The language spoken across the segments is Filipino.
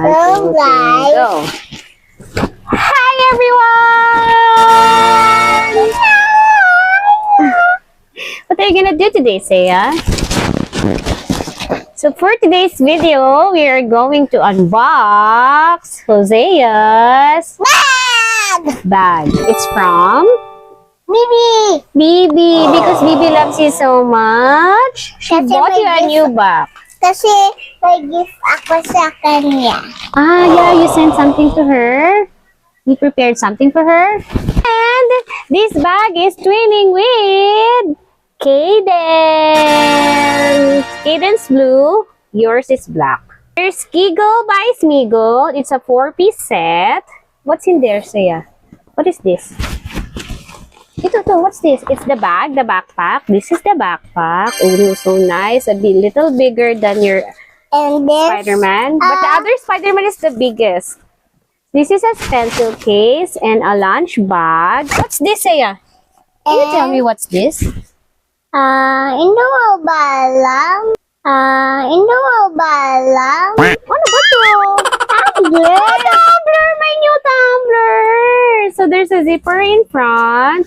1, 2, 3, go. Hi, everyone! What are you gonna do today, Hozea? So for today's video, we are going to unbox Hozea's bag. It's from Bibi, because Bibi loves you so much. She bought you a new bag. Kasi may gift ako sa kanya. Ah, yeah, you sent something to her. You prepared something for her. And this bag is twinning with Cadence. Cadence blue. Yours is black. Here's Skiggle by Smiggle. It's a 4-piece set. What's in there, Hozea? What is this? Ito, what's this? It's the bag, the backpack. This is the backpack. Oh, so nice. A little bigger than your Spider-Man. But the other Spider-Man is the biggest. This is a pencil case and a lunch bag. What's this, Hozea? Can you tell me what's this? Hindi mo ba alam? Hindi mo ba alam? Ano ba to? Tumbler! Oh, tumbler! My new tumbler! So there's a zipper in front.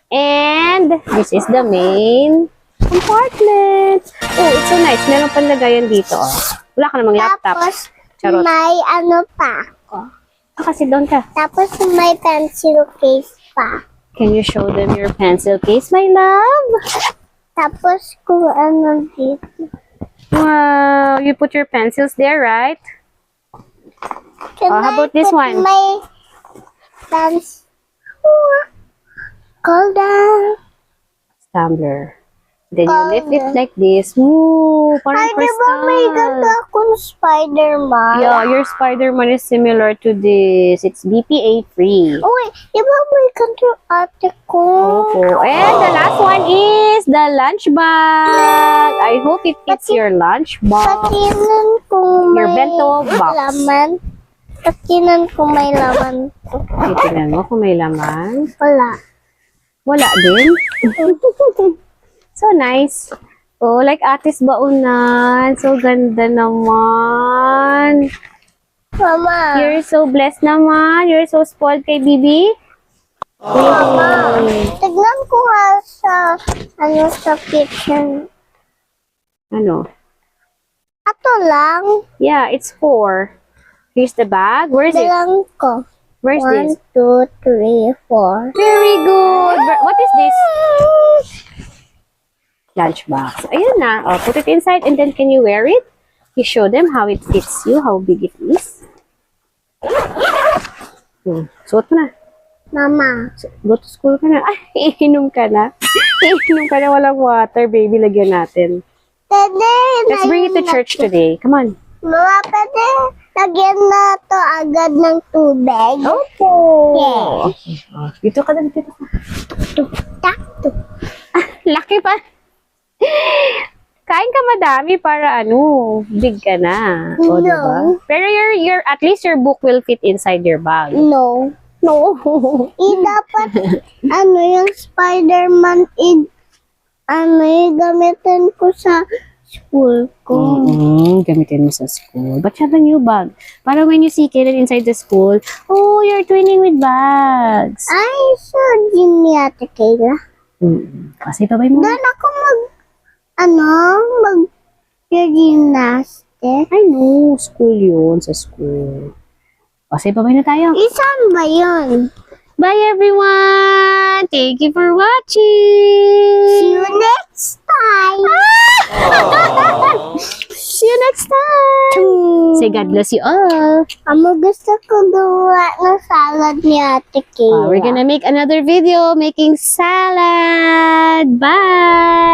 And this is the main compartment. Oh, it's so nice. Meron pang lagayan dito. Oh. Wala ka namang laptop. Tapos, Charot. may ano pa ako. Kasi doon ka. Tapos, may pencil case pa. Can you show them your pencil case, my love? Tapos, kung ano dito. Wow, you put your pencils there, right? Can How about this one? My pencil. Call down. Tumbler. Then you lift it like this. Ooh, parang Ay, di ba crystal. may ganda akong Spider-Man? Yeah, your Spider-Man is similar to this. It's BPA free. Uy, di ba may ganda ate ko? Opo. And the last one is the lunch bag. I hope it fits your lunch box. Patinan kung Your may bento box. laman. Patinan kung may laman to. Tingnan mo kung may laman. Wala. Wala din. So nice. Oh, like Ate's baunan. So ganda naman. Mama. You're so blessed naman. You're so spoiled kay Bibi. Mama. Tignan ko nga sa kitchen. Ano? Ato lang. Yeah, it's 4. Here's the bag. Where's it? Bilang ko. Where's 1, this? 2, 3, 4. Very good. What is this? Lunchbox. Ayan na. Oh, put it inside and then can you wear it? You show them how it fits you, how big it is. Suot mo na. Mama. Go to school ka na. Ay, iinom ka na. Iinom ka na, walang water, baby. Lagyan natin. Pwede. Let's bring it to church today. Come on. Mama, pwede. Lagyan na to agad ng tubig. Opo. Yes. Dito ka na, dito ka. Takto. Laki pa. Kain ka madami para big ka na. O, No. diba? Pero at least your book will fit inside your bag. No. No. Dapat, yung Spider-Man, gamitin ko sa school ko. Gamitin mo sa school. But you have a new bag. Para when you see Kaden inside the school, oh, you're twinning with bags. Ay, so, ni Ate Kayla. Kasi babay mo. Doon ako mag-gymnastic. I know, school yun, sa school. Kasi babay na tayo. Isan ba yun? Bye everyone! Thank you for watching! See you next time! See you next time! Say God bless you all! Gusto ko gawa ng salad ni Ate Kayla. We're gonna make another video making salad! Bye!